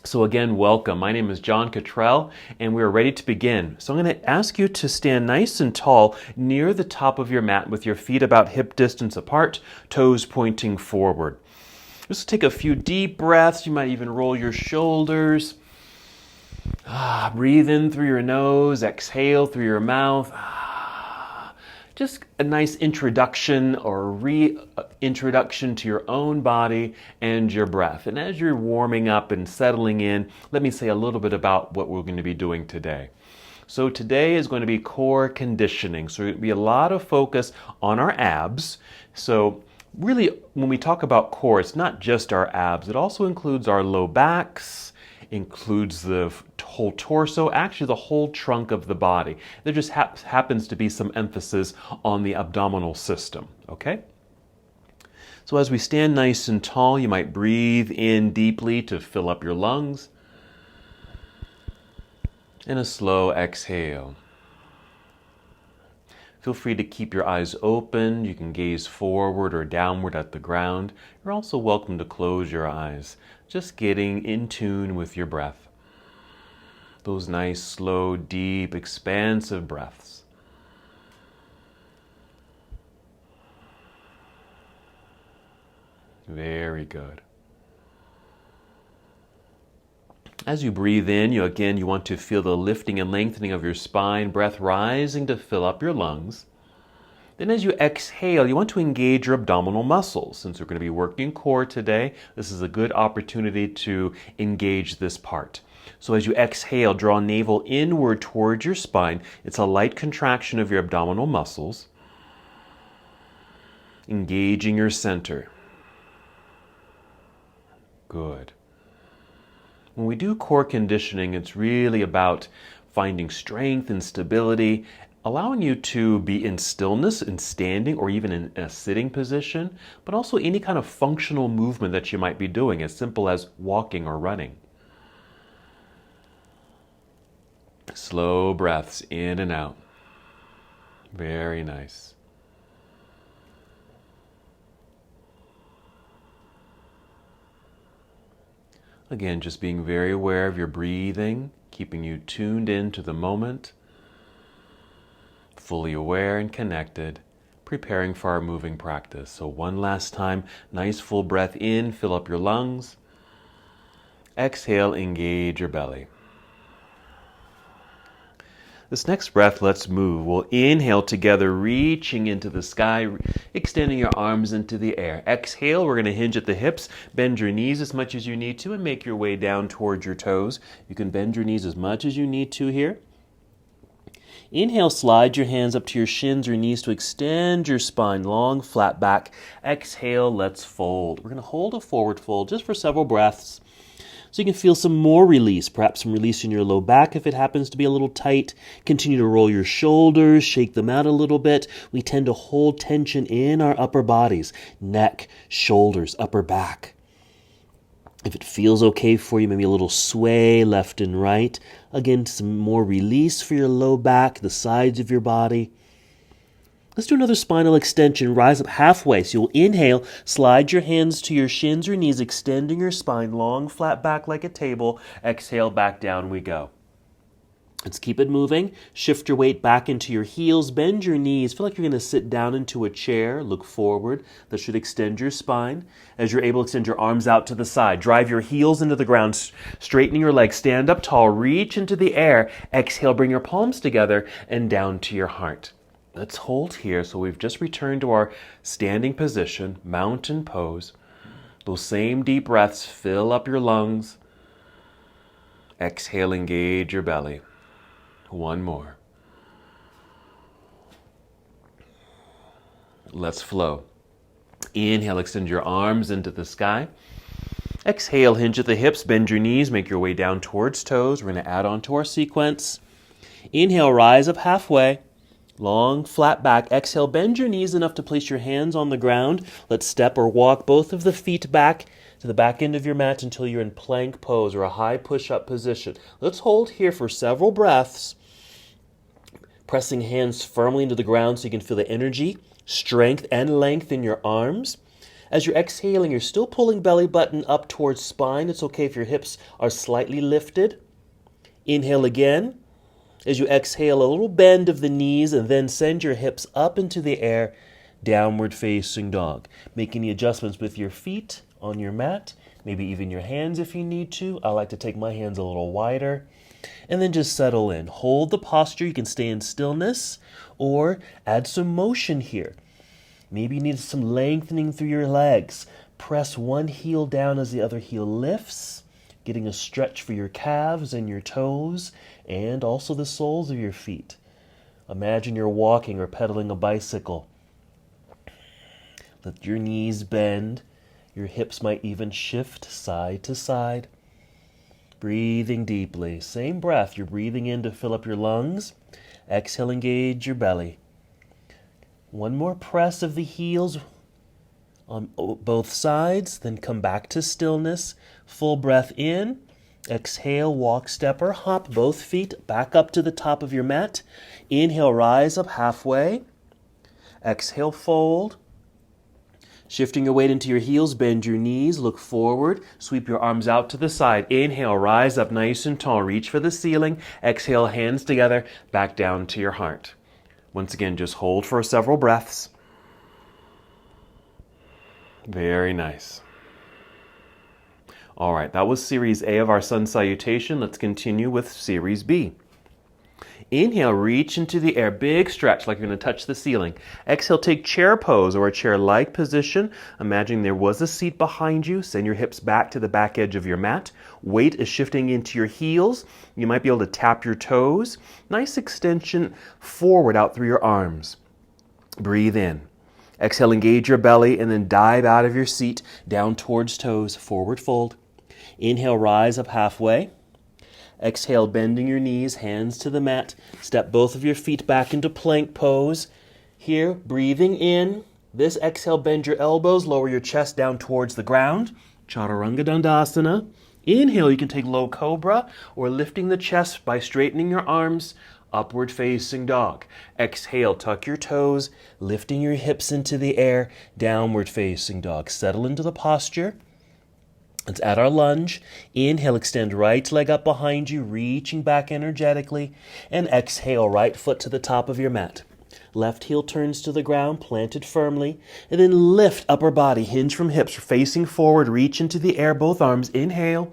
So again, welcome. My name is John Cottrell, and we are ready to begin. So I'm going to ask you to stand nice and tall near the top of your mat with your feet about hip distance apart, toes pointing forward. Just take a few deep breaths. You might even roll your shoulders. Breathe in through your nose, exhale through your mouth. Just a nice introduction or reintroduction to your own body and your breath. And as you're warming up and settling in, let me say a little bit about what we're going to be doing today. So today is going to be core conditioning. So there's going to be a lot of focus on our abs. So really, when we talk about core, it's not just our abs. It also includes our low backs, includes the whole torso, actually the whole trunk of the body. There just happens to be some emphasis on the abdominal system, okay? So as we stand nice and tall, you might breathe in deeply to fill up your lungs, and a slow exhale. Feel free to keep your eyes open. You can gaze forward or downward at the ground. You're also welcome to close your eyes, just getting in tune with your breath. Those nice, slow, deep, expansive breaths. Very good. As you breathe in, you want to feel the lifting and lengthening of your spine, breath rising to fill up your lungs. Then as you exhale, you want to engage your abdominal muscles. Since we're going to be working core today, this is a good opportunity to engage this part. So as you exhale, draw navel inward towards your spine. It's a light contraction of your abdominal muscles, engaging your center. Good. When we do core conditioning, it's really about finding strength and stability, allowing you to be in stillness, in standing, or even in a sitting position, but also any kind of functional movement that you might be doing, as simple as walking or running. Slow breaths in and out. Very nice. Again, just being very aware of your breathing, keeping you tuned into the moment, fully aware and connected, preparing for our moving practice. So one last time, nice full breath in, fill up your lungs. Exhale, engage your belly. This next breath, let's move. We'll inhale together, reaching into the sky, extending your arms into the air. Exhale, we're going to hinge at the hips. Bend your knees as much as you need to and make your way down towards your toes. You can bend your knees as much as you need to here. Inhale, slide your hands up to your shins or knees to extend your spine, long, flat back. Exhale, let's fold. We're going to hold a forward fold just for several breaths, so you can feel some more release, perhaps some release in your low back if it happens to be a little tight. Continue to roll your shoulders, shake them out a little bit. We tend to hold tension in our upper bodies, neck, shoulders, upper back. If it feels okay for you, maybe a little sway left and right. Again, some more release for your low back, the sides of your body. Let's do another spinal extension. Rise up halfway. So you'll inhale, slide your hands to your shins or knees, extending your spine, long, flat back like a table. Exhale, back down we go. Let's keep it moving. Shift your weight back into your heels. Bend your knees. Feel like you're going to sit down into a chair. Look forward. That should extend your spine. As you're able, extend your arms out to the side. Drive your heels into the ground, straightening your legs. Stand up tall. Reach into the air. Exhale, bring your palms together and down to your heart. Let's hold here. So we've just returned to our standing position, mountain pose. Those same deep breaths fill up your lungs. Exhale, engage your belly. One more. Let's flow. Inhale, extend your arms into the sky. Exhale, hinge at the hips, bend your knees, make your way down towards toes. We're going to add on to our sequence. Inhale, rise up halfway. Long, flat back. Exhale, bend your knees enough to place your hands on the ground. Let's step or walk both of the feet back to the back end of your mat until you're in plank pose or a high push-up position. Let's hold here for several breaths, pressing hands firmly into the ground so you can feel the energy, strength, and length in your arms. As you're exhaling, you're still pulling belly button up towards spine. It's okay if your hips are slightly lifted. Inhale again. As you exhale, a little bend of the knees, and then send your hips up into the air, downward facing dog. Make any adjustments with your feet on your mat, maybe even your hands if you need to. I like to take my hands a little wider. And then just settle in. Hold the posture. You can stay in stillness or add some motion here. Maybe you need some lengthening through your legs. Press one heel down as the other heel lifts, getting a stretch for your calves and your toes and also the soles of your feet. Imagine you're walking or pedaling a bicycle. Let your knees bend. Your hips might even shift side to side. Breathing deeply. Same breath. You're breathing in to fill up your lungs. Exhale, engage your belly. One more press of the heels on both sides. Then come back to stillness. Full breath in. Exhale, walk, step, or hop both feet back up to the top of your mat. Inhale, rise up halfway. Exhale, fold. Shifting your weight into your heels, bend your knees, look forward, sweep your arms out to the side. Inhale, rise up nice and tall, reach for the ceiling. Exhale, hands together, back down to your heart. Once again, just hold for several breaths. Very nice. All right, that was Series A of our Sun Salutation. Let's continue with Series B. Inhale, reach into the air, big stretch like you're going to touch the ceiling. Exhale, take chair pose or a chair-like position. Imagine there was a seat behind you. Send your hips back to the back edge of your mat. Weight is shifting into your heels. You might be able to tap your toes. Nice extension forward out through your arms. Breathe in. Exhale, engage your belly, and then dive out of your seat, down towards toes, forward fold. Inhale, rise up halfway. Exhale, bending your knees, hands to the mat. Step both of your feet back into plank pose. Here, breathing in. This exhale, bend your elbows, lower your chest down towards the ground. Chaturanga Dandasana. Inhale, you can take low cobra or lifting the chest by straightening your arms. Upward facing dog. Exhale, tuck your toes, lifting your hips into the air. Downward facing dog. Settle into the posture. Let's add our lunge. Inhale, extend right leg up behind you, reaching back energetically. And exhale, right foot to the top of your mat. Left heel turns to the ground, planted firmly. And then lift upper body, hinge from hips, facing forward, reach into the air, both arms. Inhale.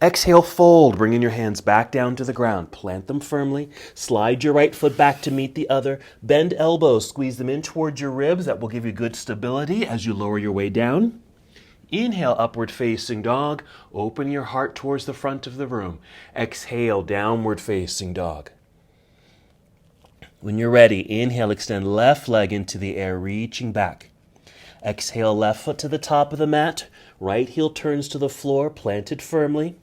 Exhale, fold, bringing your hands back down to the ground. Plant them firmly. Slide your right foot back to meet the other. Bend elbows, squeeze them in towards your ribs. That will give you good stability as you lower your way down. Inhale, upward facing dog. Open your heart towards the front of the room. Exhale, downward facing dog. When you're ready, inhale, extend left leg into the air, reaching back. Exhale, left foot to the top of the mat. Right heel turns to the floor, planted firmly.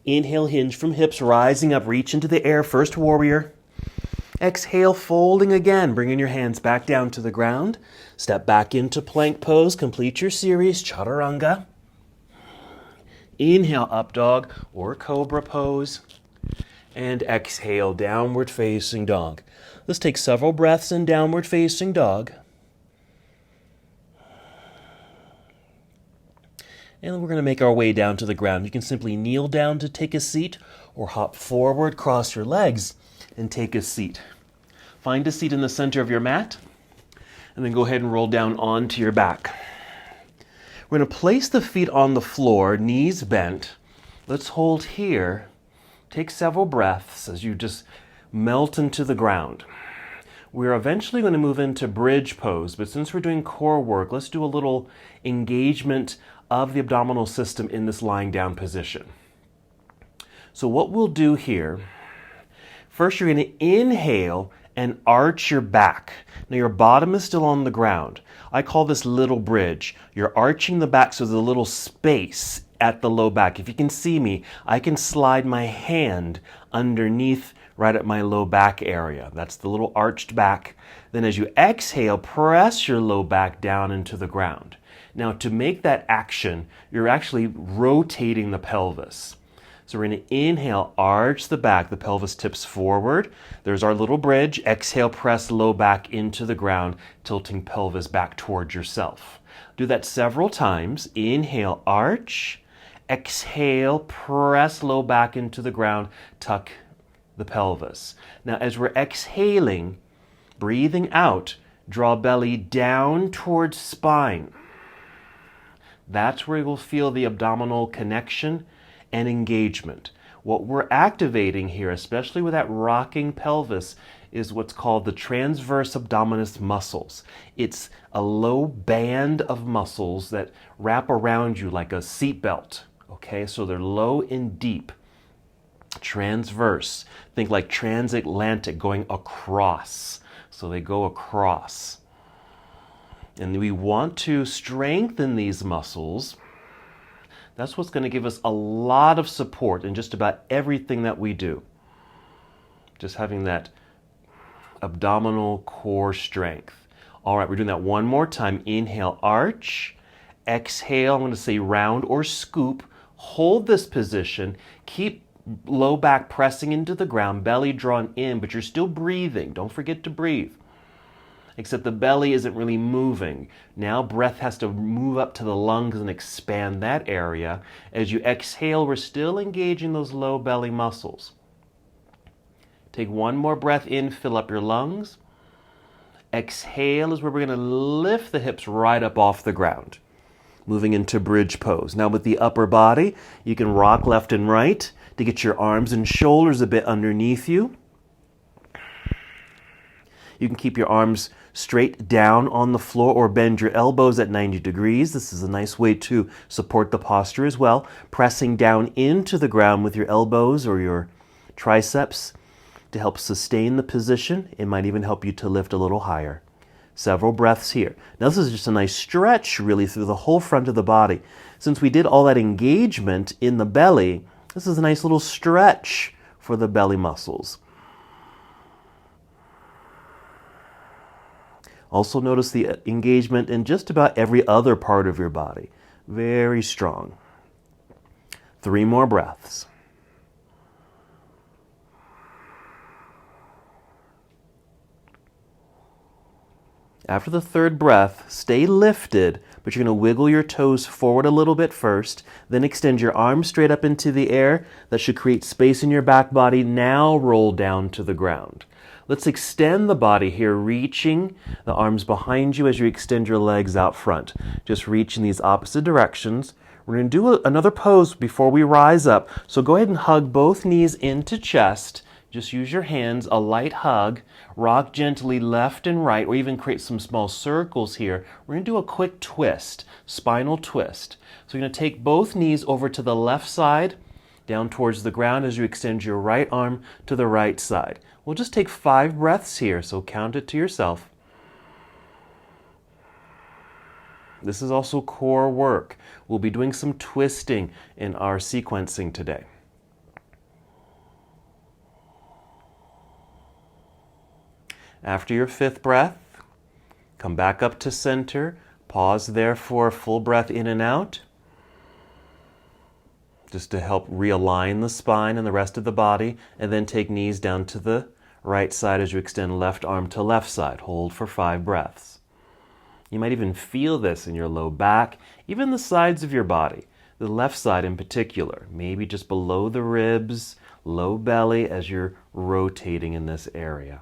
Inhale, hinge from hips, rising up, reach into the air, first warrior. Exhale, folding again, bringing your hands back down to the ground. Step back into plank pose, complete your series, chaturanga. Inhale, up dog or cobra pose. And exhale, downward facing dog. Let's take several breaths in downward facing dog. And we're going to make our way down to the ground. You can simply kneel down to take a seat or hop forward, cross your legs, and take a seat. Find a seat in the center of your mat, and then go ahead and roll down onto your back. We're going to place the feet on the floor, knees bent. Let's hold here. Take several breaths as you just melt into the ground. We're eventually going to move into bridge pose, but since we're doing core work, let's do a little engagement of the abdominal system in this lying down position. So what we'll do here, first you're going to inhale and arch your back. Now your bottom is still on the ground. I call this little bridge. You're arching the back so there's a little space at the low back. If you can see me, I can slide my hand underneath right at my low back area. That's the little arched back. Then as you exhale, press your low back down into the ground. Now to make that action, you're actually rotating the pelvis. So we're going to inhale, arch the back, the pelvis tips forward. There's our little bridge. Exhale, press low back into the ground, tilting pelvis back towards yourself. Do that several times. Inhale, arch. Exhale, press low back into the ground, tuck the pelvis. Now, as we're exhaling, breathing out, draw belly down towards spine. That's where you'll feel the abdominal connection and engagement. What we're activating here, especially with that rocking pelvis, is what's called the transverse abdominis muscles. It's a low band of muscles that wrap around you like a seatbelt. Okay, so they're low and deep. Transverse. Think like transatlantic going across. So they go across. And we want to strengthen these muscles. That's what's going to give us a lot of support in just about everything that we do. Just having that abdominal core strength. All right, we're doing that one more time. Inhale, arch. Exhale, I'm going to say round or scoop. Hold this position. Keep low back pressing into the ground, belly drawn in, but you're still breathing. Don't forget to breathe. Except the belly isn't really moving. Now breath has to move up to the lungs and expand that area. As you exhale, we're still engaging those low belly muscles. Take one more breath in, fill up your lungs. Exhale is where we're going to lift the hips right up off the ground. Moving into bridge pose. Now with the upper body, you can rock left and right to get your arms and shoulders a bit underneath you. You can keep your arms straight down on the floor or bend your elbows at 90 degrees. This is a nice way to support the posture as well. Pressing down into the ground with your elbows or your triceps to help sustain the position. It might even help you to lift a little higher. Several breaths here. Now this is just a nice stretch really through the whole front of the body. Since we did all that engagement in the belly, this is a nice little stretch for the belly muscles. Also notice the engagement in just about every other part of your body. Very strong. 3 more breaths. After the 3rd breath, stay lifted, but you're going to wiggle your toes forward a little bit first, then extend your arms straight up into the air. That should create space in your back body. Now roll down to the ground. Let's extend the body here, reaching the arms behind you as you extend your legs out front. Just reach in these opposite directions. We're going to do another pose before we rise up. So go ahead and hug both knees into chest. Just use your hands, a light hug. Rock gently left and right, or even create some small circles here. We're going to do a quick twist, spinal twist. So you're going to take both knees over to the left side, down towards the ground as you extend your right arm to the right side. We'll just take 5 breaths here, so count it to yourself. This is also core work. We'll be doing some twisting in our sequencing today. After your 5th breath, come back up to center. Pause there for a full breath in and out, just to help realign the spine and the rest of the body, and then take knees down to the right side as you extend left arm to left side. Hold for 5 breaths. You might even feel this in your low back, even the sides of your body, the left side in particular, maybe just below the ribs, low belly as you're rotating in this area.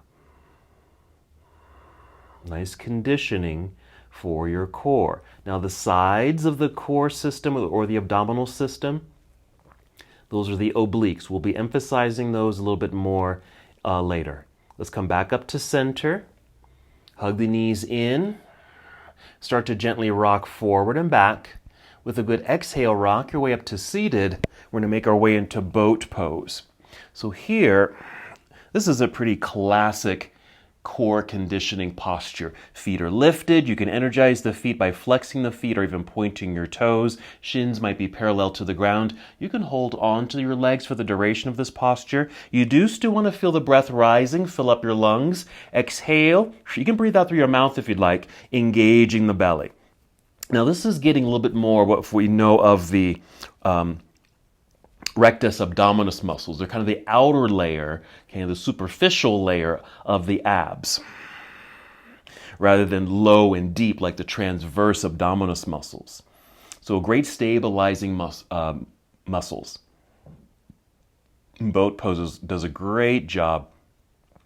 Nice conditioning for your core. Now the sides of the core system or the abdominal system, those are the obliques. We'll be emphasizing those a little bit more later. Let's come back up to center. Hug the knees in. Start to gently rock forward and back. With a good exhale, rock your way up to seated. We're going to make our way into boat pose. So here, this is a pretty classic core conditioning posture. Feet are lifted. You can energize the feet by flexing the feet or even pointing your toes. Shins might be parallel to the ground. You can hold on to your legs for the duration of this posture. You do still want to feel the breath rising. Fill up your lungs. Exhale. You can breathe out through your mouth if you'd like, engaging the belly. Now this is getting a little bit more what we know of the rectus abdominis muscles. They're kind of the outer layer, okay, the superficial layer of the abs, rather than low and deep like the transverse abdominis muscles. So great stabilizing muscles. Boat poses does a great job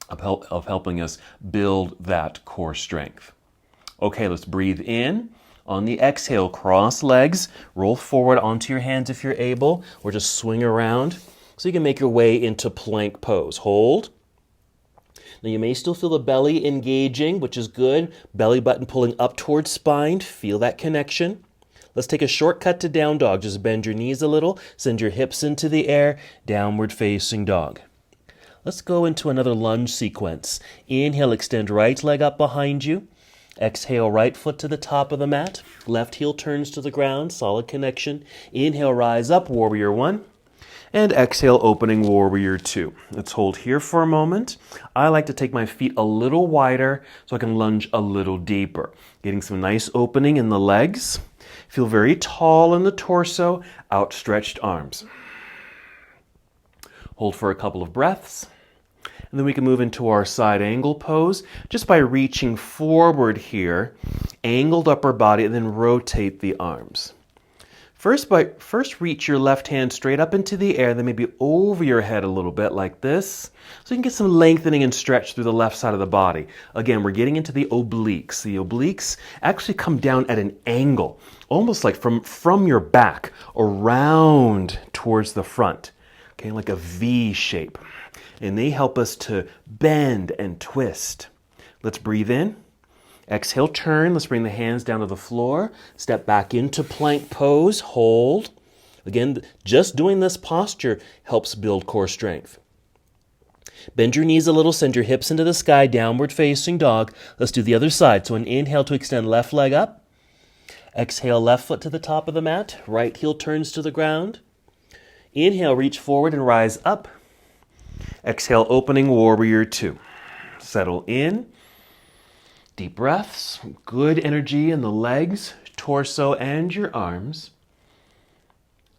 of helping us build that core strength. Okay, let's breathe in. On the exhale, cross legs, roll forward onto your hands if you're able, or just swing around so you can make your way into plank pose. Hold. Now you may still feel the belly engaging, which is good. Belly button pulling up towards spine. Feel that connection. Let's take a shortcut to down dog. Just bend your knees a little, send your hips into the air, downward facing dog. Let's go into another lunge sequence. Inhale, extend right leg up behind you. Exhale, right foot to the top of the mat. Left heel turns to the ground, solid connection. Inhale, rise up, warrior one. And exhale, opening warrior two. Let's hold here for a moment. I like to take my feet a little wider so I can lunge a little deeper. Getting some nice opening in the legs. Feel very tall in the torso, outstretched arms. Hold for a couple of breaths. And then we can move into our side angle pose just by reaching forward here, angled upper body, and then rotate the arms. First reach your left hand straight up into the air, then maybe over your head a little bit like this, so you can get some lengthening and stretch through the left side of the body. Again, we're getting into the obliques. The obliques actually come down at an angle, almost like from your back around towards the front, okay, like a V shape. And they help us to bend and twist. Let's breathe in. Exhale, turn. Let's bring the hands down to the floor. Step back into plank pose. Hold. Again, just doing this posture helps build core strength. Bend your knees a little. Send your hips into the sky. Downward facing dog. Let's do the other side. So an inhale to extend left leg up. Exhale, left foot to the top of the mat. Right heel turns to the ground. Inhale, reach forward and rise up. Exhale, opening warrior two. Settle in. Deep breaths. Good energy in the legs, torso, and your arms.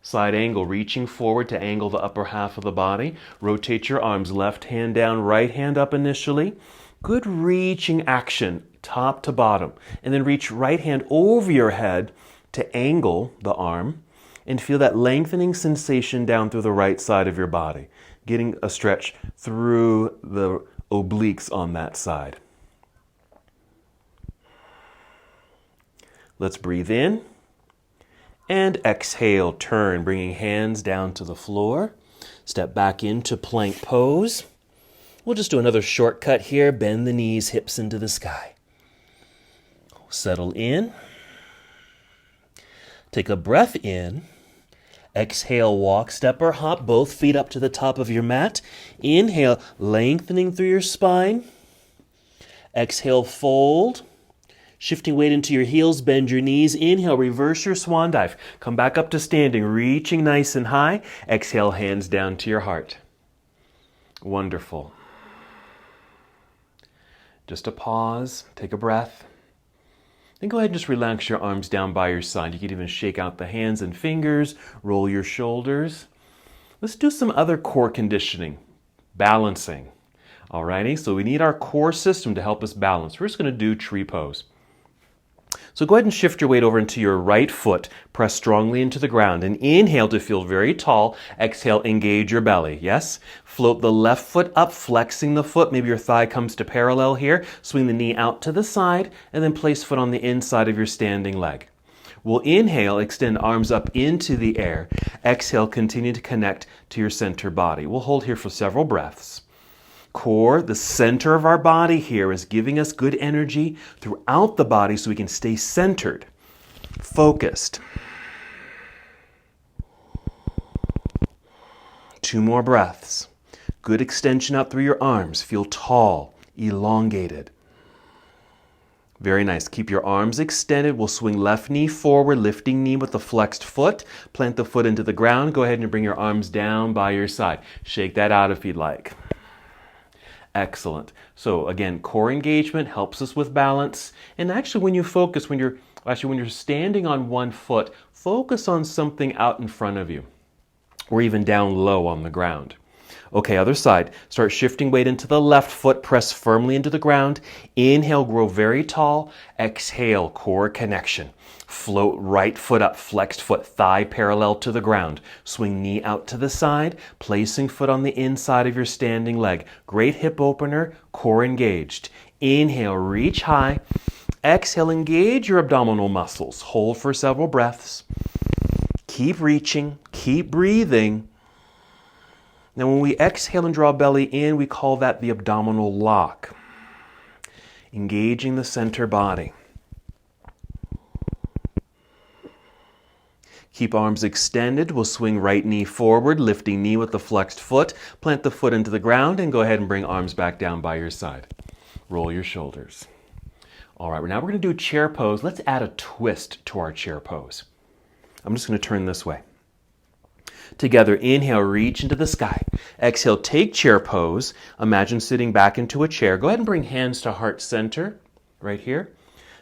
Side angle, reaching forward to angle the upper half of the body. Rotate your arms, left hand down, right hand up initially. Good reaching action, top to bottom. And then reach right hand over your head to angle the arm and feel that lengthening sensation down through the right side of your body. Getting a stretch through the obliques on that side. Let's breathe in and exhale, turn, bringing hands down to the floor. Step back into plank pose. We'll just do another shortcut here. Bend the knees, hips into the sky. Settle in. Take a breath in. Exhale, walk, step, or hop, both feet up to the top of your mat. Inhale, lengthening through your spine. Exhale, fold. Shifting weight into your heels, bend your knees. Inhale, reverse your swan dive. Come back up to standing, reaching nice and high. Exhale, hands down to your heart. Wonderful. Just a pause, take a breath. Then go ahead and just relax your arms down by your side. You can even shake out the hands and fingers, roll your shoulders. Let's do some other core conditioning, balancing. Alrighty, so we need our core system to help us balance. We're just going to do tree pose. So go ahead and shift your weight over into your right foot. Press strongly into the ground and inhale to feel very tall. Exhale, engage your belly. Yes? Float the left foot up, flexing the foot. Maybe your thigh comes to parallel here. Swing the knee out to the side and then place foot on the inside of your standing leg. We'll inhale, extend arms up into the air. Exhale, continue to connect to your center body. We'll hold here for several breaths. Core, the center of our body here, is giving us good energy throughout the body so we can stay centered, focused. 2 more breaths. Good extension out through your arms. Feel tall, elongated. Very nice. Keep your arms extended. We'll swing left knee forward, lifting knee with the flexed foot. Plant the foot into the ground. Go ahead and bring your arms down by your side. Shake that out if you'd like. Excellent. So again, core engagement helps us with balance. And actually when you focus, when you're standing on one foot, focus on something out in front of you. or even down low on the ground. Okay, other side. Start shifting weight into the left foot. Press firmly into the ground. Inhale, grow very tall. Exhale, core connection. Float right foot up, flexed foot, thigh parallel to the ground. Swing knee out to the side, placing foot on the inside of your standing leg. Great hip opener, core engaged. Inhale, reach high. Exhale, engage your abdominal muscles. Hold for several breaths. Keep reaching, keep breathing. Now, when we exhale and draw belly in, we call that the abdominal lock. Engaging the center body. Keep arms extended. We'll swing right knee forward, lifting knee with the flexed foot. Plant the foot into the ground and go ahead and bring arms back down by your side. Roll your shoulders. All right, now we're going to do a chair pose. Let's add a twist to our chair pose. I'm just going to turn this way. Together, inhale, reach into the sky. Exhale, take chair pose. Imagine sitting back into a chair. Go ahead and bring hands to heart center, right here.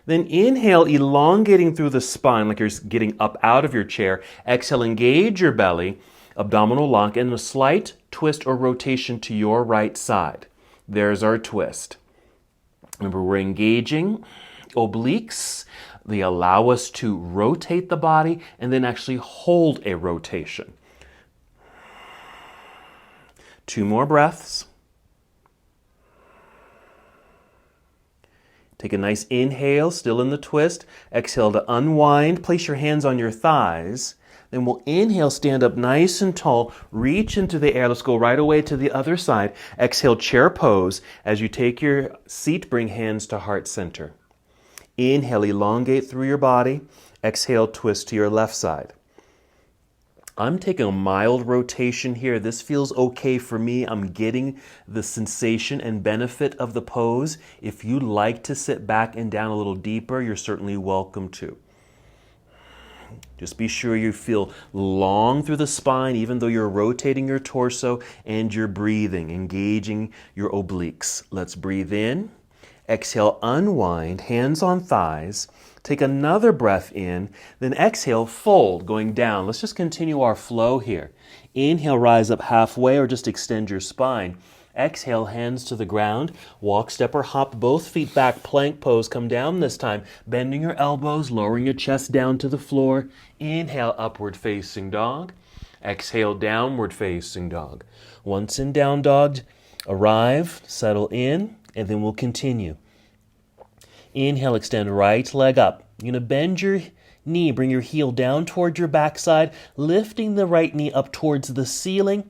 Then inhale, elongating through the spine like you're getting up out of your chair. Exhale, engage your belly, abdominal lock, and a slight twist or rotation to your right side. There's our twist. Remember, we're engaging obliques. They allow us to rotate the body and then actually hold a rotation. 2 more breaths. Take a nice inhale, still in the twist. Exhale to unwind. Place your hands on your thighs. Then we'll inhale, stand up nice and tall. Reach into the air. Let's go right away to the other side. Exhale, chair pose. As you take your seat, bring hands to heart center. Inhale, elongate through your body. Exhale, twist to your left side. I'm taking a mild rotation here. This feels okay for me. I'm getting the sensation and benefit of the pose. If you'd like to sit back and down a little deeper, you're certainly welcome to. Just be sure you feel long through the spine, even though you're rotating your torso and you're breathing, engaging your obliques. Let's breathe in. Exhale, unwind, hands on thighs. Take another breath in, then exhale, fold, going down. Let's just continue our flow here. Inhale, rise up halfway or just extend your spine. Exhale, hands to the ground. Walk, step, or hop both feet back, plank pose. Come down this time, bending your elbows, lowering your chest down to the floor. Inhale, upward facing dog. Exhale, downward facing dog. Once in down dog, arrive, settle in, and then we'll continue. Inhale, extend right leg up. You're going to bend your knee, bring your heel down towards your backside, lifting the right knee up towards the ceiling.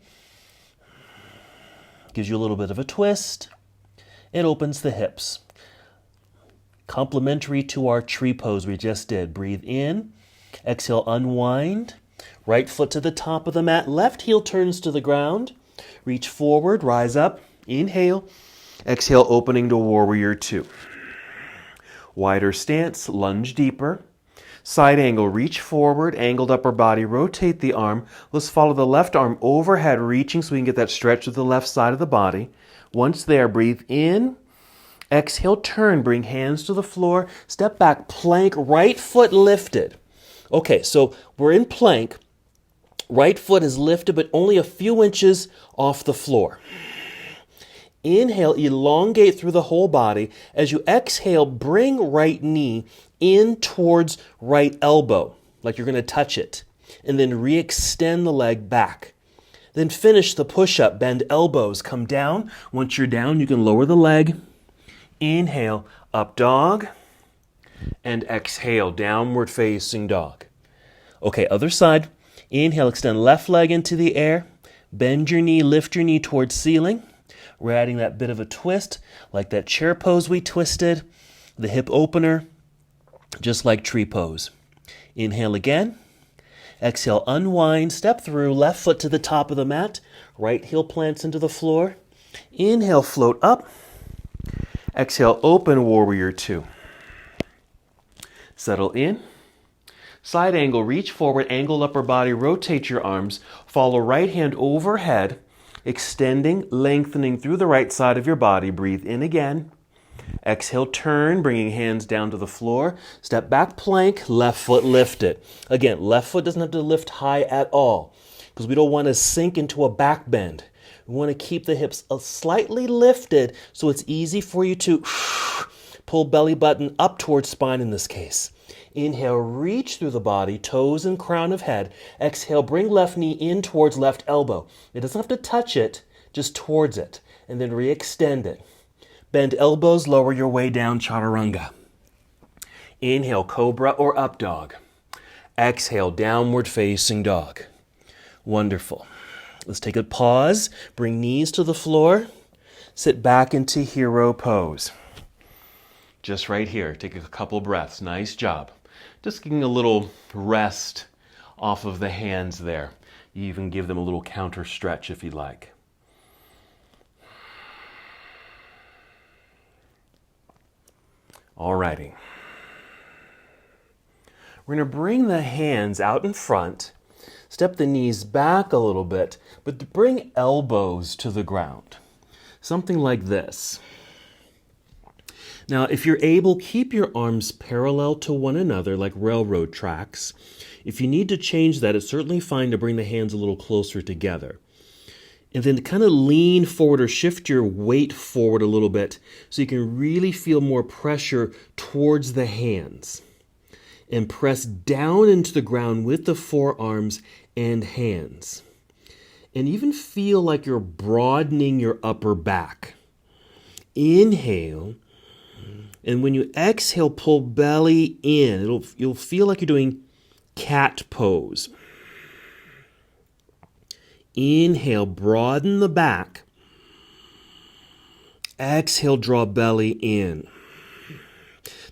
Gives you a little bit of a twist. It opens the hips. Complementary to our tree pose we just did. Breathe in. Exhale, unwind. Right foot to the top of the mat. Left heel turns to the ground. Reach forward, rise up. Inhale. Exhale, opening to Warrior 2. Wider stance, lunge deeper. Side angle, reach forward, angled upper body, rotate the arm. Let's follow the left arm overhead, reaching so we can get that stretch to the left side of the body. Once there, breathe in. Exhale, turn, bring hands to the floor. Step back, plank, right foot lifted. Okay, so we're in plank. Right foot is lifted, but only a few inches off the floor. Inhale, elongate through the whole body. As you exhale, bring right knee in towards right elbow, like you're going to touch it. And then re-extend the leg back. Then finish the push-up. Bend elbows, come down. Once you're down, you can lower the leg. Inhale, up dog. And exhale, downward facing dog. Okay, other side. Inhale, extend left leg into the air. Bend your knee, lift your knee towards ceiling. We're adding that bit of a twist, like that chair pose we twisted, the hip opener, just like tree pose. Inhale again. Exhale, unwind, step through, left foot to the top of the mat, right heel plants into the floor. Inhale, float up. Exhale, open Warrior 2. Settle in. Side angle, reach forward, angle upper body, rotate your arms. Follow right hand overhead, extending, lengthening through the right side of your body. Breathe in again. Exhale, turn, bringing hands down to the floor. Step back, plank, left foot lifted. Again, left foot doesn't have to lift high at all. because we don't want to sink into a back bend. We want to keep the hips slightly lifted so it's easy for you to pull belly button up towards spine in this case. Inhale, reach through the body, toes and crown of head. Exhale, bring left knee in towards left elbow. It doesn't have to touch it, just towards it. And then re-extend it. Bend elbows, lower your way down, chaturanga. Inhale, cobra or up dog. Exhale, downward facing dog. Wonderful. Let's take a pause. Bring knees to the floor. Sit back into hero pose. Just right here. Take a couple breaths. Nice job. Just getting a little rest off of the hands there. You even give them a little counter stretch if you like. Alrighty. We're going to bring the hands out in front, step the knees back a little bit, but bring elbows to the ground. Something like this. Now, if you're able, keep your arms parallel to one another like railroad tracks. If you need to change that, it's certainly fine to bring the hands a little closer together. And then kind of lean forward or shift your weight forward a little bit so you can really feel more pressure towards the hands. And press down into the ground with the forearms and hands. And even feel like you're broadening your upper back. Inhale. And when you exhale, pull belly in. You'll feel like you're doing cat pose. Inhale, broaden the back. Exhale, draw belly in.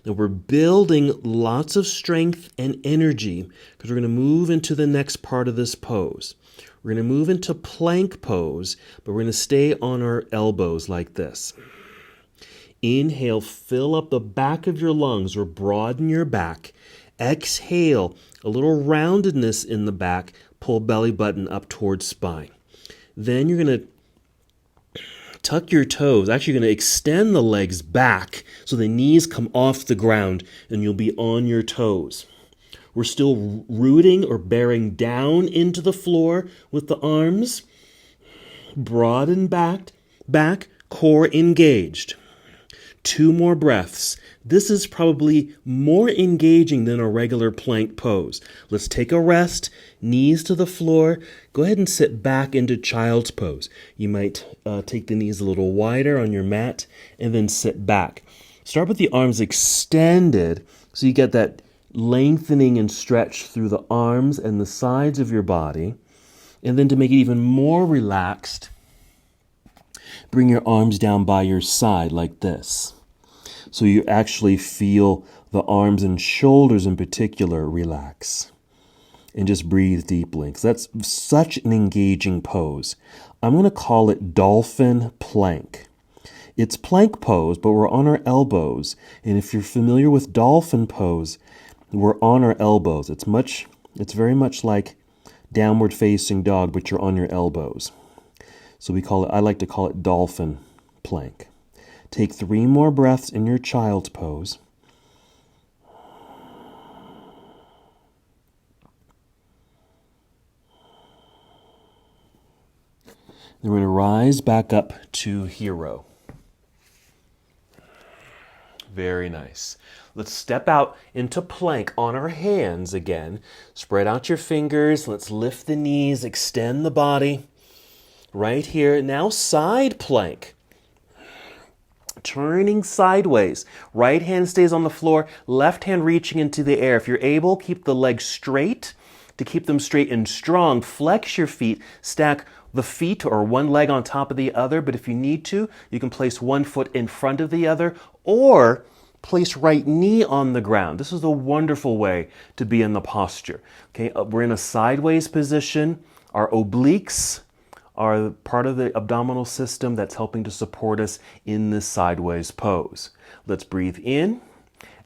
Now we're building lots of strength and energy because we're going to move into the next part of this pose. We're going to move into plank pose, but we're going to stay on our elbows like this. Inhale, fill up the back of your lungs or broaden your back. Exhale, a little roundedness in the back. Pull belly button up towards spine. Then you're going to tuck your toes. Actually, you're going to extend the legs back so the knees come off the ground and you'll be on your toes. We're still rooting or bearing down into the floor with the arms. Broaden back, core engaged. 2 more breaths. This is probably more engaging than a regular plank pose. Let's take a rest, knees to the floor. Go ahead and sit back into child's pose. You might take the knees a little wider on your mat and then sit back. Start with the arms extended so you get that lengthening and stretch through the arms and the sides of your body. And then to make it even more relaxed, bring your arms down by your side like this. So you actually feel the arms and shoulders in particular relax. And just breathe deeply, because that's such an engaging pose. I'm going to call it dolphin plank. It's plank pose, but we're on our elbows. And if you're familiar with dolphin pose, we're on our elbows. It's very much like downward facing dog, but you're on your elbows. So I like to call it dolphin plank. Take 3 more breaths in your child's pose. Then we're going to rise back up to hero. Very nice. Let's step out into plank on our hands again. Spread out your fingers. Let's lift the knees, extend the body. Right here. Now side plank. Turning sideways. Right hand stays on the floor, left hand reaching into the air. If you're able, keep the legs straight. To keep them straight and strong, flex your feet, stack the feet or one leg on top of the other, but if you need to, you can place one foot in front of the other or place right knee on the ground. This is a wonderful way to be in the posture. Okay, we're in a sideways position. Our obliques are part of the abdominal system that's helping to support us in this sideways pose. Let's breathe in.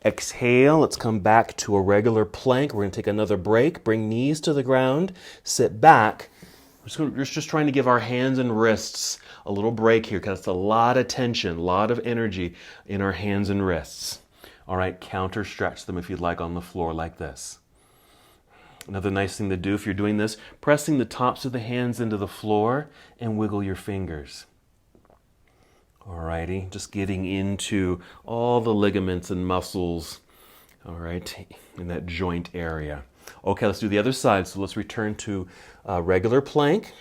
Exhale. Let's come back to a regular plank. We're going to take another break. Bring knees to the ground. Sit back. We're just trying to give our hands and wrists a little break here because it's a lot of tension, a lot of energy in our hands and wrists. All right, counter stretch them if you'd like on the floor like this. Another nice thing to do if you're doing this, pressing the tops of the hands into the floor and wiggle your fingers. Alrighty, just getting into all the ligaments and muscles, all right, in that joint area. Okay, let's do the other side. So let's return to regular plank,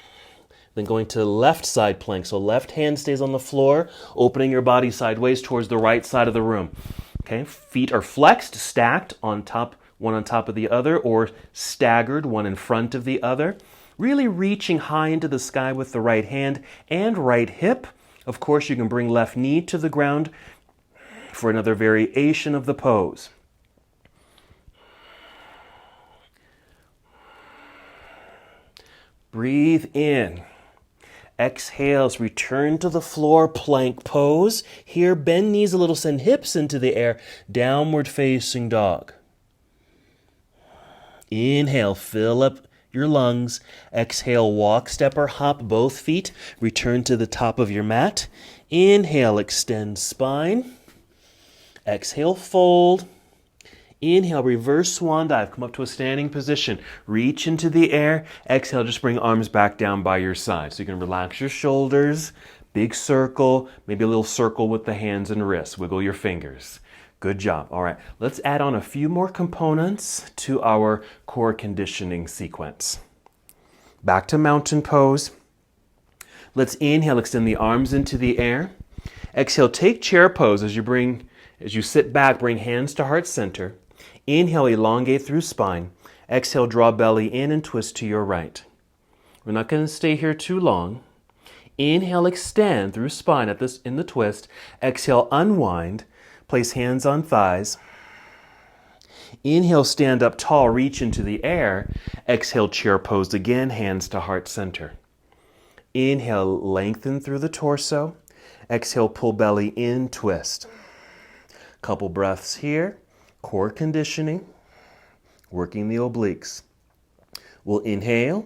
then going to left side plank. So left hand stays on the floor, opening your body sideways towards the right side of the room. Okay, feet are flexed, stacked on top, one on top of the other, or staggered, one in front of the other. Really reaching high into the sky with the right hand and right hip. Of course, you can bring left knee to the ground for another variation of the pose. Breathe in. Exhales, return to the floor, plank pose. Here, bend knees a little, send hips into the air, downward facing dog. Inhale, fill up your lungs. Exhale, walk, step, or hop both feet. Return to the top of your mat. Inhale, extend spine. Exhale, fold. Inhale, reverse swan dive. Come up to a standing position. Reach into the air. Exhale, just bring arms back down by your side. So you can relax your shoulders. Big circle, maybe a little circle with the hands and wrists. Wiggle your fingers. Good job. All right, let's add on a few more components to our core conditioning sequence. Back to mountain pose. Let's inhale, extend the arms into the air. Exhale, take chair pose as you sit back, bring hands to heart center. Inhale, elongate through spine. Exhale, draw belly in and twist to your right. We're not going to stay here too long. Inhale, extend through spine in the twist. Exhale, unwind. Place hands on thighs. Inhale, stand up tall, reach into the air. Exhale, chair pose again, hands to heart center. Inhale, lengthen through the torso. Exhale, pull belly in, twist. Couple breaths here. Core conditioning, working the obliques. We'll inhale.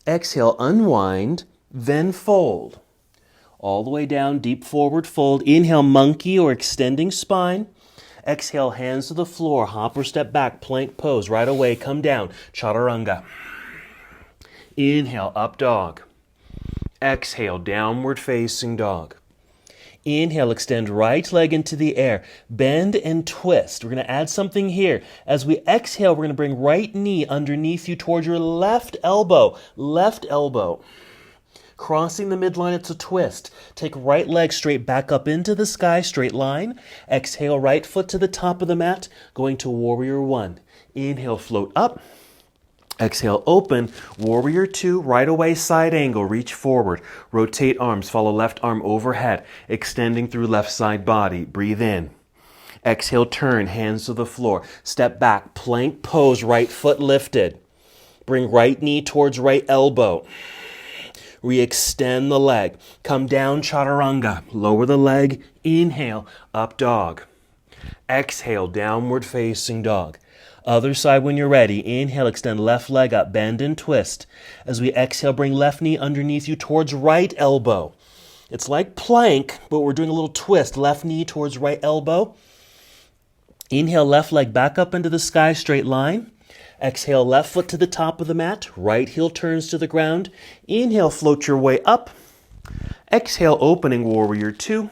Exhale, unwind, then fold. All the way down, deep forward fold. Inhale, monkey or extending spine. Exhale, hands to the floor, hop or step back, plank pose. Right away, come down, chaturanga. Inhale, up dog. Exhale, downward facing dog. Inhale, extend right leg into the air. Bend and twist. We're going to add something here. As we exhale, we're going to bring right knee underneath you towards your left elbow. Left elbow. Crossing the midline, it's a twist. Take right leg straight back up into the sky, straight line. Exhale, right foot to the top of the mat, going to warrior one. Inhale, float up. Exhale, open. Warrior two, right away, side angle, reach forward. Rotate arms, follow left arm overhead, extending through left side body. Breathe in. Exhale, turn, hands to the floor. Step back, plank pose, right foot lifted. Bring right knee towards right elbow. Re-extend the leg. Come down, chaturanga. Lower the leg. Inhale, up dog. Exhale, downward facing dog. Other side when you're ready. Inhale, extend left leg up, bend and twist. As we exhale, bring left knee underneath you towards right elbow. It's like plank, but we're doing a little twist. Left knee towards right elbow. Inhale, left leg back up into the sky, straight line. Exhale, left foot to the top of the mat. Right heel turns to the ground. Inhale, float your way up. Exhale, opening warrior two.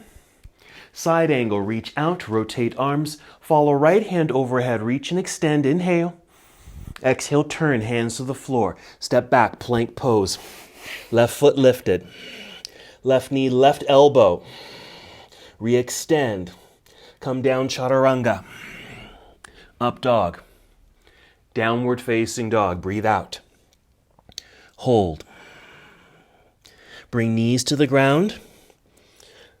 Side angle, reach out, rotate arms. Follow right hand overhead, reach and extend. Inhale. Exhale, turn, hands to the floor. Step back, plank pose. Left foot lifted. Left knee, left elbow. Re-extend. Come down, chaturanga. Up dog. Downward facing dog. Breathe out. Hold. Bring knees to the ground.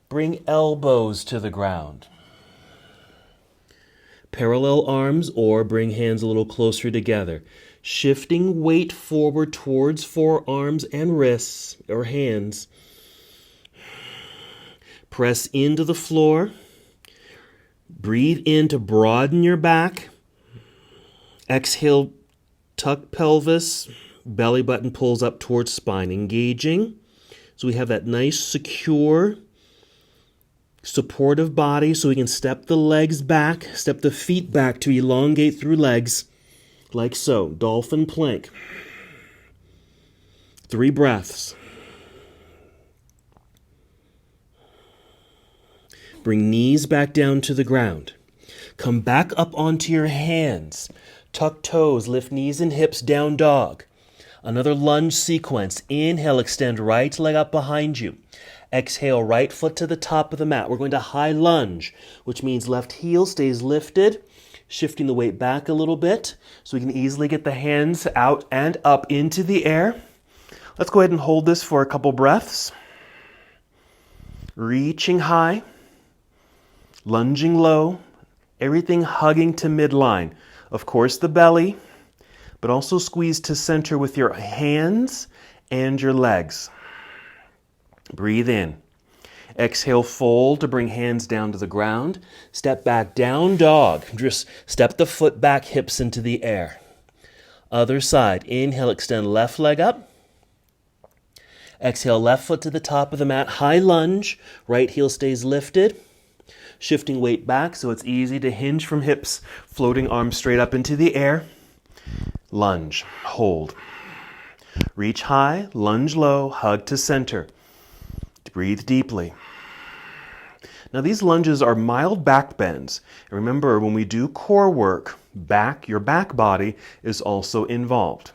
Bring elbows to the ground. Parallel arms or bring hands a little closer together. Shifting weight forward towards forearms and wrists or hands. Press into the floor. Breathe in to broaden your back. Exhale, tuck pelvis. Belly button pulls up towards spine, engaging. So we have that nice, secure, supportive body so we can step the legs back, step the feet back to elongate through legs. like so. Dolphin plank. 3 breaths. Bring knees back down to the ground. Come back up onto your hands. Tuck toes, lift knees and hips, down dog. Another lunge sequence. Inhale, extend right leg up behind you. Exhale, right foot to the top of the mat. We're going to high lunge, which means left heel stays lifted, shifting the weight back a little bit so we can easily get the hands out and up into the air. Let's go ahead and hold this for a couple breaths. Reaching high, lunging low, everything hugging to midline. Of course, the belly, but also squeeze to center with your hands and your legs. Breathe in. Exhale, fold to bring hands down to the ground. Step back, down dog. Just step the foot back, hips into the air. Other side. Inhale, extend left leg up. Exhale, left foot to the top of the mat. High lunge. Right heel stays lifted. Shifting weight back so it's easy to hinge from hips. Floating arms straight up into the air. Lunge. Hold. Reach high. Lunge low. Hug to center. Breathe deeply. Now these lunges are mild back bends. And remember, when we do core work, your back body is also involved.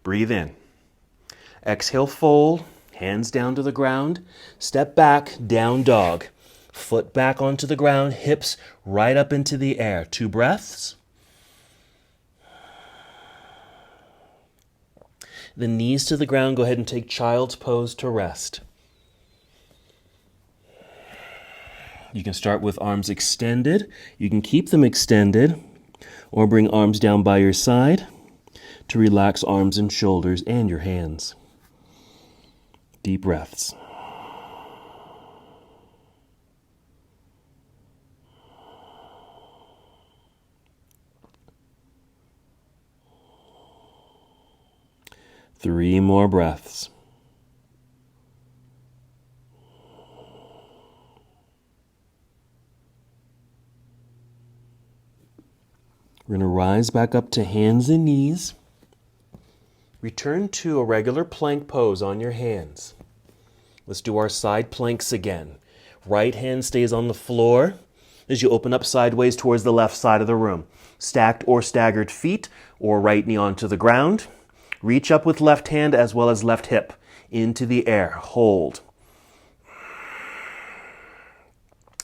Breathe in. Exhale, fold, hands down to the ground. Step back, down dog. Foot back onto the ground, hips right up into the air. 2 breaths. The knees to the ground, go ahead and take child's pose to rest. You can start with arms extended. You can keep them extended or bring arms down by your side to relax arms and shoulders and your hands. Deep breaths. Three more breaths. We're going to rise back up to hands and knees. Return to a regular plank pose on your hands. Let's do our side planks again. Right hand stays on the floor as you open up sideways towards the left side of the room. Stacked or staggered feet or right knee onto the ground. Reach up with left hand as well as left hip into the air. Hold.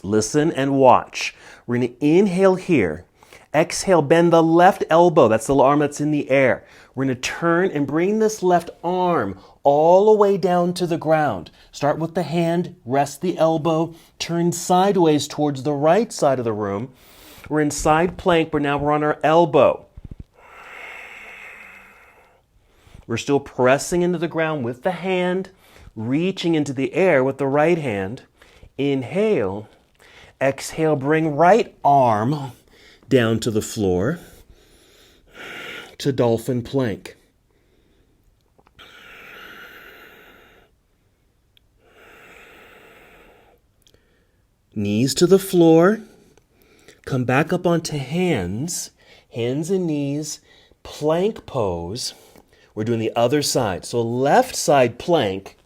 Listen and watch. We're going to inhale here. Exhale, bend the left elbow. That's the arm that's in the air. We're going to turn and bring this left arm all the way down to the ground. Start with the hand, rest the elbow, turn sideways towards the right side of the room. We're in side plank, but now we're on our elbow. We're still pressing into the ground with the hand, reaching into the air with the right hand. Inhale. Exhale, bring right arm down to the floor to dolphin plank. Knees to the floor. Come back up onto hands and knees, plank pose. We're doing the other side. So left side plank,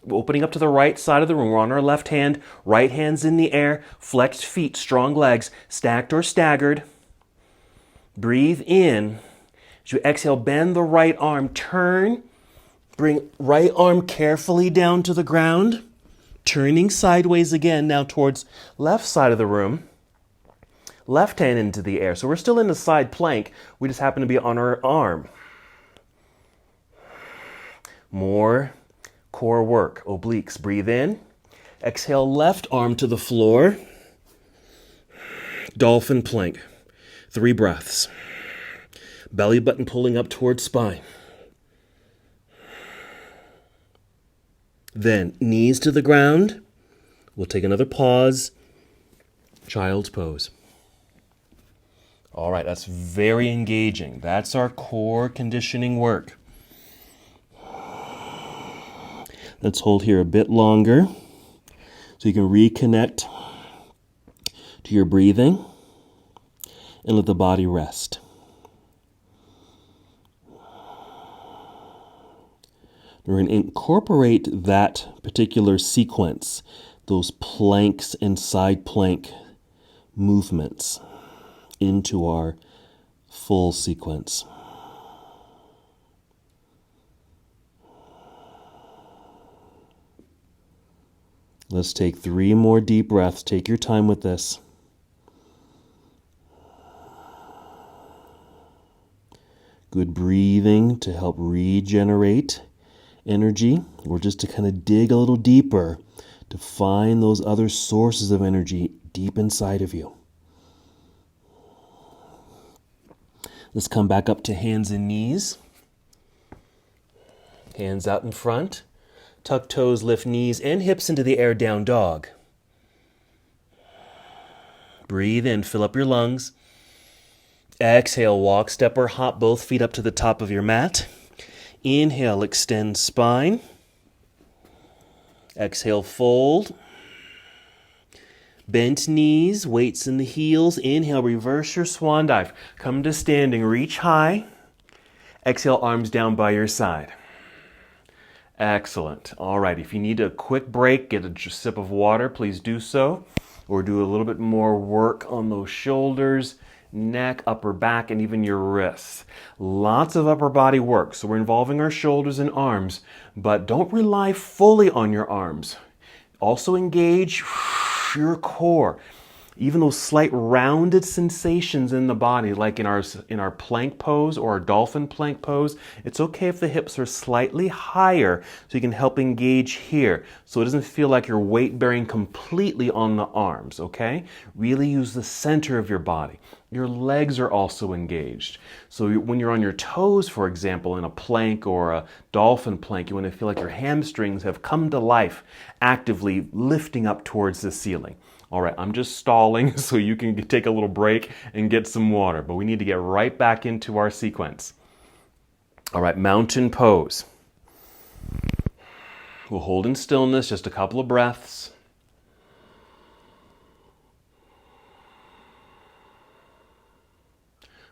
opening up to the right side of the room. We're on our left hand, right hand's in the air, flexed feet, strong legs, stacked or staggered. Breathe in. As you exhale, bend the right arm, turn, bring right arm carefully down to the ground, turning sideways again now towards left side of the room. Left hand into the air. So we're still in the side plank. We just happen to be on our arm. More core work. Obliques. Breathe in. Exhale, left arm to the floor. Dolphin plank. 3 breaths. Belly button pulling up towards spine. Then knees to the ground. We'll take another pause. Child's pose. All right, that's very engaging. That's our core conditioning work. Let's hold here a bit longer so you can reconnect to your breathing and let the body rest. We're going to incorporate that particular sequence, those planks and side plank movements, into our full sequence. Let's take 3 more deep breaths. Take your time with this. Good breathing to help regenerate energy, or just to kind of dig a little deeper to find those other sources of energy deep inside of you. Let's come back up to hands and knees. Hands out in front. Tuck toes, lift knees and hips into the air, down dog. Breathe in, fill up your lungs. Exhale, walk, step, or hop both feet up to the top of your mat. Inhale, extend spine. Exhale, fold. Bent knees, weights in the heels. Inhale, reverse your swan dive. Come to standing, reach high. Exhale, arms down by your side. Excellent. All right, if you need a quick break, get a sip of water, please do so. Or do a little bit more work on those shoulders, neck, upper back, and even your wrists. Lots of upper body work. So we're involving our shoulders and arms, but don't rely fully on your arms. Also engage your core. Even those slight rounded sensations in the body, like in our plank pose or our dolphin plank pose, it's okay if the hips are slightly higher so you can help engage here so it doesn't feel like you're weight bearing completely on the arms, okay? Really use the center of your body. Your legs are also engaged. So when you're on your toes, for example, in a plank or a dolphin plank, you want to feel like your hamstrings have come to life, actively lifting up towards the ceiling. All right, I'm just stalling so you can take a little break and get some water, but we need to get right back into our sequence. All right, mountain pose. We'll hold in stillness, just a couple of breaths.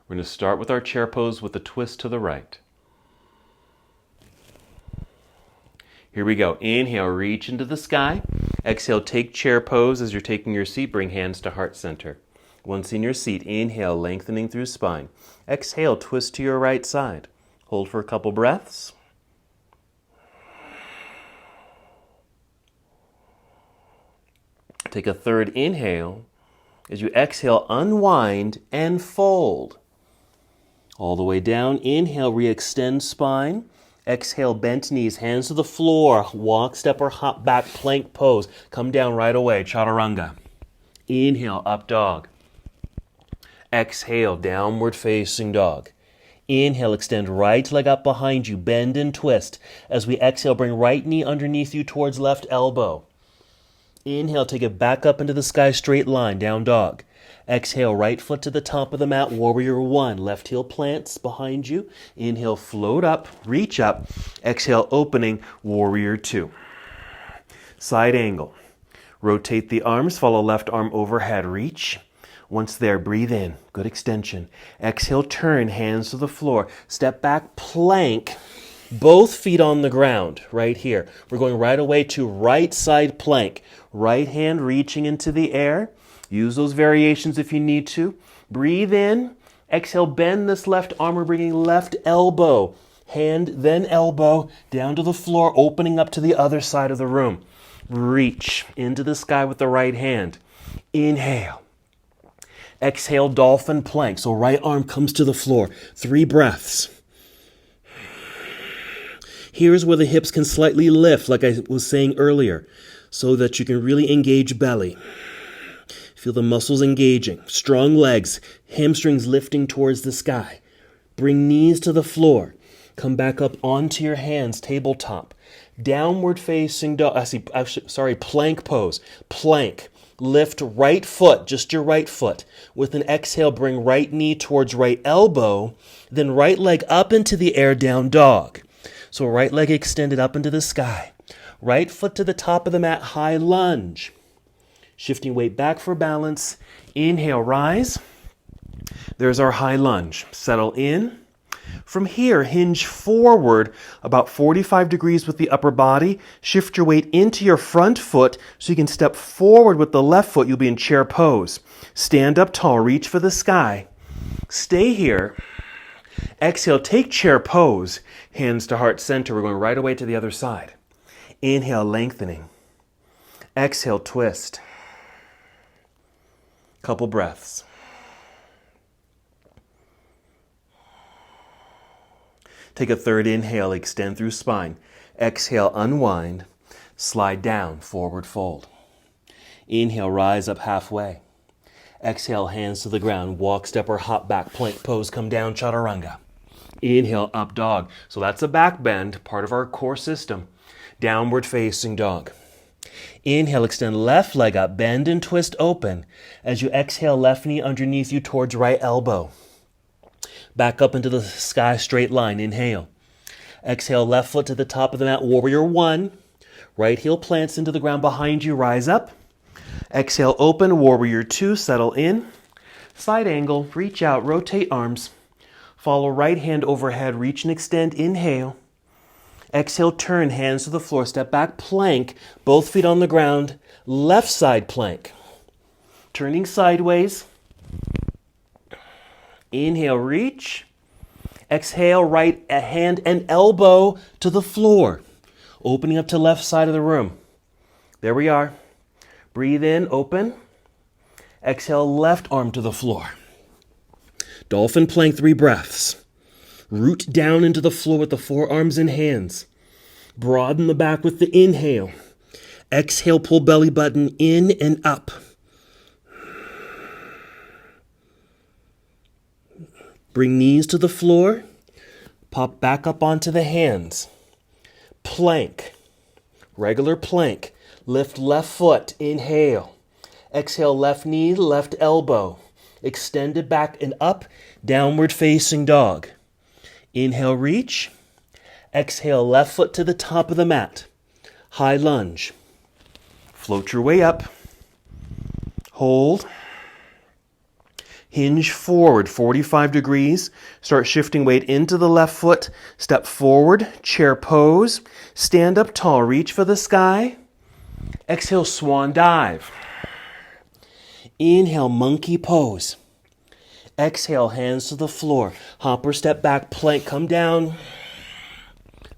We're going to start with our chair pose with a twist to the right. Here we go. Inhale, reach into the sky. Exhale, take chair pose as you're taking your seat. Bring hands to heart center. Once in your seat, inhale, lengthening through spine. Exhale, twist to your right side. Hold for a couple breaths. Take a third inhale. As you exhale, unwind and fold. All the way down. Inhale, re-extend spine. Exhale, bent knees, hands to the floor. Walk, step, or hop back, plank pose. Come down right away, chaturanga. Inhale, up dog. Exhale, downward facing dog. Inhale, extend right leg up behind you, bend and twist. As we exhale, bring right knee underneath you towards left elbow. Inhale, take it back up into the sky, straight line, down dog. Exhale, right foot to the top of the mat, warrior one. Left heel plants behind you. Inhale, float up, reach up. Exhale, opening, warrior two. Side angle. Rotate the arms, follow left arm overhead, reach. Once there, breathe in, good extension. Exhale, turn, hands to the floor. Step back, plank. Both feet on the ground, right here. We're going right away to right side plank. Right hand reaching into the air. Use those variations if you need to. Breathe in. Exhale, bend this left arm. We're bringing left elbow. Hand, then elbow, down to the floor, opening up to the other side of the room. Reach into the sky with the right hand. Inhale. Exhale, dolphin plank. So right arm comes to the floor. 3 breaths. Here's where the hips can slightly lift, like I was saying earlier, so that you can really engage belly. Feel the muscles engaging. Strong legs, hamstrings lifting towards the sky. Bring knees to the floor. Come back up onto your hands, tabletop. Downward facing dog. Plank pose. Plank. Lift right foot, just your right foot. With an exhale, bring right knee towards right elbow. Then right leg up into the air, down dog. So right leg extended up into the sky. Right foot to the top of the mat, high lunge. Shifting weight back for balance. Inhale, rise. There's our high lunge. Settle in. From here, hinge forward about 45 degrees with the upper body. Shift your weight into your front foot so you can step forward with the left foot. You'll be in chair pose. Stand up tall. Reach for the sky. Stay here. Exhale, take chair pose. Hands to heart center. We're going right away to the other side. Inhale, lengthening. Exhale, twist. Couple breaths. Take a third inhale, extend through spine. Exhale, unwind. Slide down, forward fold. Inhale, rise up halfway. Exhale, hands to the ground. Walk, step, or hop back, plank pose, come down, chaturanga. Inhale, up dog. So that's a back bend, part of our core system. Downward facing dog. Inhale, extend left leg up, bend and twist open. As you exhale, left knee underneath you towards right elbow. Back up into the sky, straight line. Inhale. Exhale, left foot to the top of the mat, warrior one. Right heel plants into the ground behind you, rise up. Exhale, open, warrior two, settle in. Side angle, reach out, rotate arms. Follow right hand overhead, reach and extend, inhale. Exhale, turn, hands to the floor, step back, plank, both feet on the ground, left side plank. Turning sideways. Inhale, reach. Exhale, right hand and elbow to the floor. Opening up to left side of the room. There we are. Breathe in, open. Exhale, left arm to the floor. Dolphin plank, 3 breaths. Root down into the floor with the forearms and hands. Broaden the back with the inhale. Exhale, pull belly button in and up. Bring knees to the floor. Pop back up onto the hands. Plank. Regular plank. Lift left foot. Inhale. Exhale, left knee, left elbow. Extended back and up. Downward facing dog. Inhale, reach. Exhale, left foot to the top of the mat. High lunge. Float your way up. Hold. Hinge forward 45 degrees. Start shifting weight into the left foot. Step forward, chair pose. Stand up tall, reach for the sky. Exhale, swan dive. Inhale, monkey pose. Exhale, hands to the floor. Hopper, step back, plank, come down.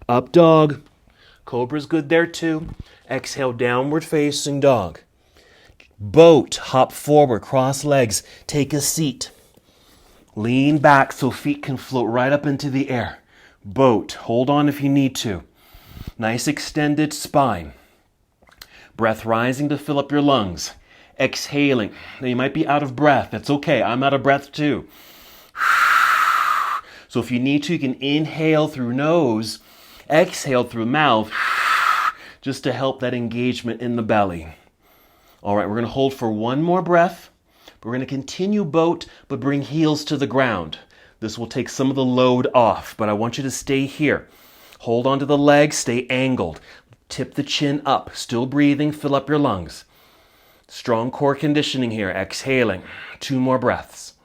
Up dog. Cobra's good there too. Exhale, downward facing dog. Boat, hop forward, cross legs, take a seat. Lean back so feet can float right up into the air. Boat, hold on if you need to. Nice extended spine. Breath rising to fill up your lungs. Exhaling. Now you might be out of breath. That's okay. I'm out of breath too. So if you need to, you can inhale through nose, exhale through mouth, just to help that engagement in the belly. All right, we're going to hold for one more breath. We're going to continue boat, but bring heels to the ground. This will take some of the load off, but I want you to stay here. Hold onto the legs, stay angled. Tip the chin up, still breathing, fill up your lungs. Strong core conditioning here, exhaling. 2 more breaths.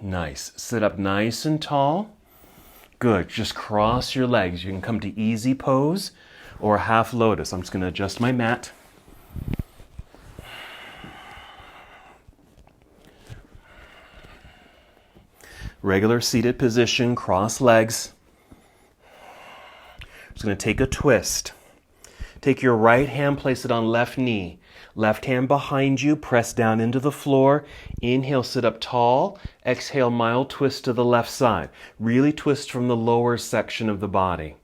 Nice. Sit up nice and tall. Good. Just cross your legs. You can come to easy pose or half lotus. I'm just going to adjust my mat. Regular seated position, cross legs. Just going to take a twist. Take your right hand, place it on left knee. Left hand behind you, press down into the floor. Inhale, sit up tall. Exhale, mild twist to the left side. Really twist from the lower section of the body.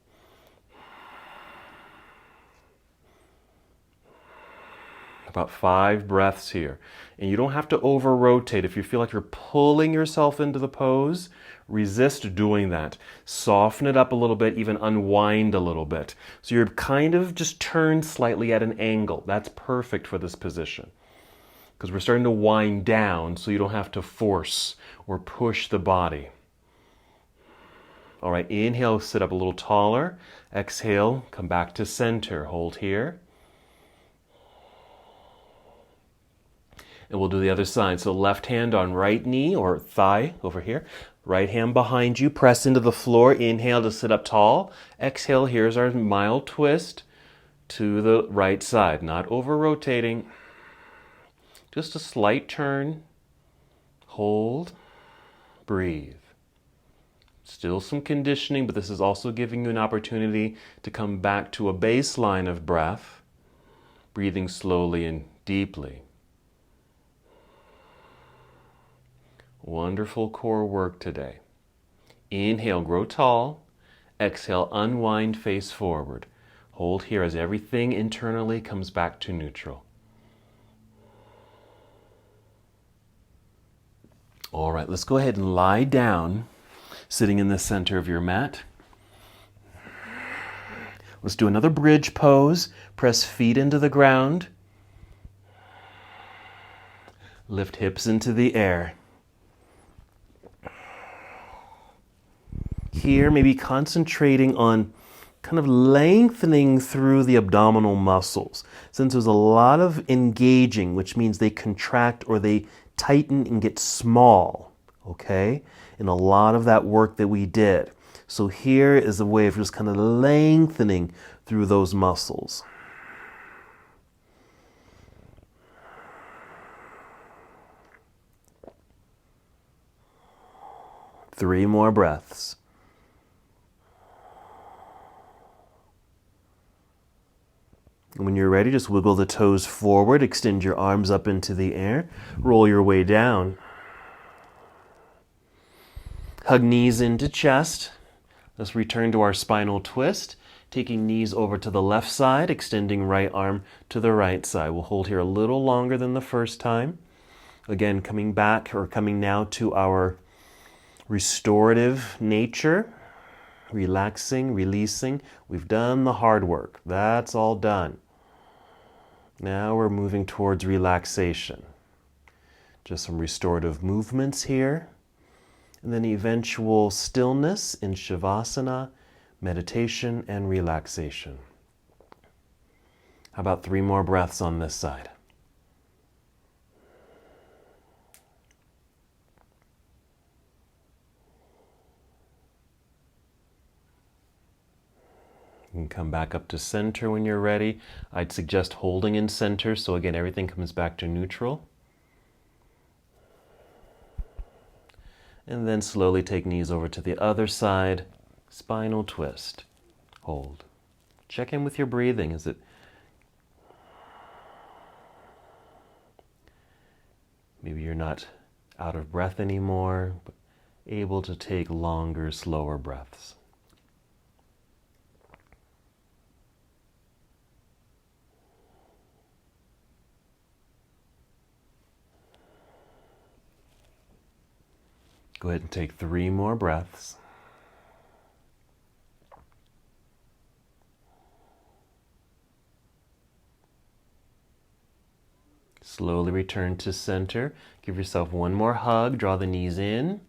About 5 breaths here. And you don't have to over-rotate. If you feel like you're pulling yourself into the pose, resist doing that. Soften it up a little bit, even unwind a little bit. So you're kind of just turned slightly at an angle. That's perfect for this position. Because we're starting to wind down so you don't have to force or push the body. All right, inhale, sit up a little taller. Exhale, come back to center. Hold here. And we'll do the other side. So left hand on right knee or thigh over here. Right hand behind you. Press into the floor. Inhale to sit up tall. Exhale, here's our mild twist to the right side. Not over rotating. Just a slight turn. Hold. Breathe. Still some conditioning, but this is also giving you an opportunity to come back to a baseline of breath, breathing slowly and deeply. Wonderful core work today. Inhale, grow tall. Exhale, unwind, face forward. Hold here as everything internally comes back to neutral. All right, let's go ahead and lie down, sitting in the center of your mat. Let's do another bridge pose. Press feet into the ground. Lift hips into the air. Here, maybe concentrating on kind of lengthening through the abdominal muscles. Since there's a lot of engaging, which means they contract or they tighten and get small, okay? In a lot of that work that we did. So here is a way of just kind of lengthening through those muscles. Three more breaths. When you're ready, just wiggle the toes forward, extend your arms up into the air, roll your way down. Hug knees into chest. Let's return to our spinal twist, taking knees over to the left side, extending right arm to the right side. We'll hold here a little longer than the first time. Again, coming back or coming now to our restorative nature, relaxing, releasing. We've done the hard work. That's all done. Now we're moving towards relaxation. Just some restorative movements here. And then eventual stillness in Shavasana, meditation, and relaxation. How about 3 more breaths on this side? You can come back up to center when you're ready. I'd suggest holding in center, so again, everything comes back to neutral. And then slowly take knees over to the other side. Spinal twist. Hold. Check in with your breathing. Is it maybe you're not out of breath anymore, but able to take longer, slower breaths. Go ahead and take 3 more breaths. Slowly return to center. Give yourself 1 more hug. Draw the knees in.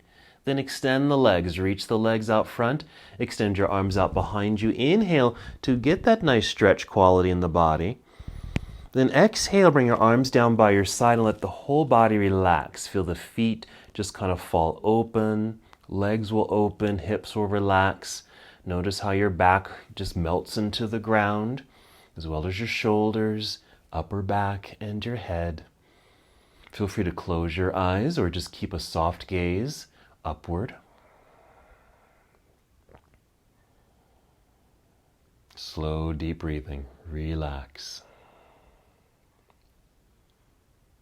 Then extend the legs. Reach the legs out front. Extend your arms out behind you. Inhale to get that nice stretch quality in the body. Then exhale, bring your arms down by your side and let the whole body relax. Feel the feet just kind of fall open. Legs will open, hips will relax. Notice how your back just melts into the ground, as well as your shoulders, upper back, and your head. Feel free to close your eyes or just keep a soft gaze upward. Slow, deep breathing. Relax.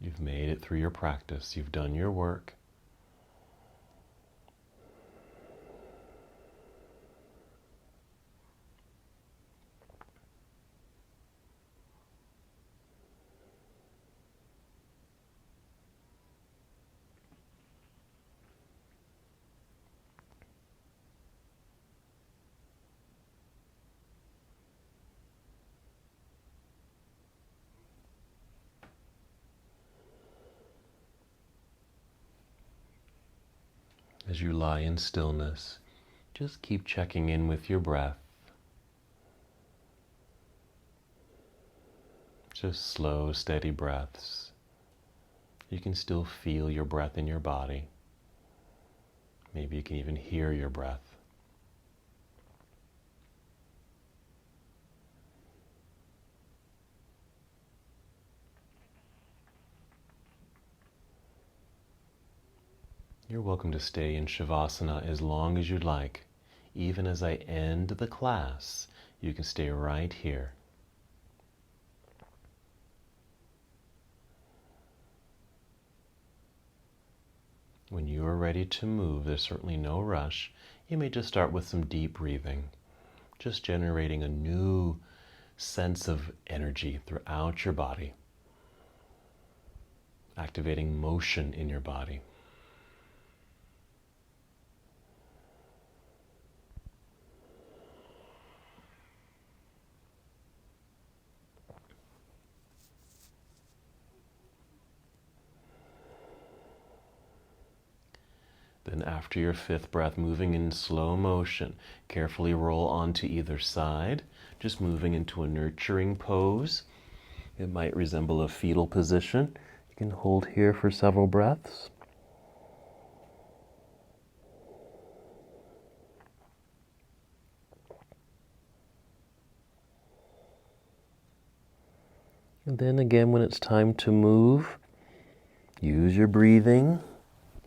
You've made it through your practice. You've done your work. As you lie in stillness, just keep checking in with your breath. Just slow, steady breaths. You can still feel your breath in your body. Maybe you can even hear your breath. You're welcome to stay in Shavasana as long as you'd like. Even as I end the class, you can stay right here. When you are ready to move, there's certainly no rush. You may just start with some deep breathing, just generating a new sense of energy throughout your body, activating motion in your body. Then after your fifth breath, moving in slow motion, carefully roll onto either side, just moving into a nurturing pose. It might resemble a fetal position. You can hold here for several breaths. And then again, when it's time to move, use your breathing.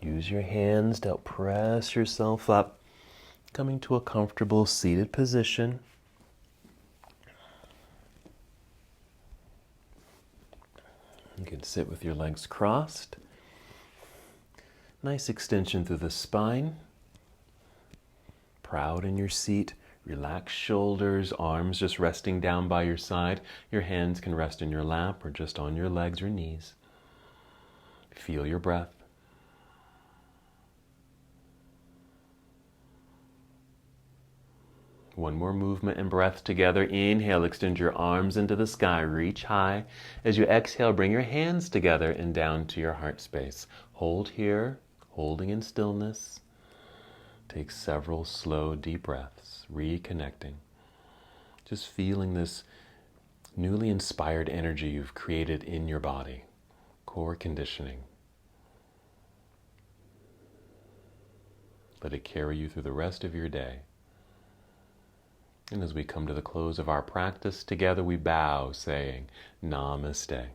Use your hands to help press yourself up, coming to a comfortable seated position. You can sit with your legs crossed. Nice extension through the spine. Proud in your seat. Relaxed shoulders, arms just resting down by your side. Your hands can rest in your lap or just on your legs or knees. Feel your breath. One more movement and breath together. Inhale, extend your arms into the sky, reach high. As you exhale, bring your hands together and down to your heart space. Hold here, holding in stillness. Take several slow, deep breaths, reconnecting. Just feeling this newly inspired energy you've created in your body. Core conditioning. Let it carry you through the rest of your day. And as we come to the close of our practice together, we bow, saying, Namaste.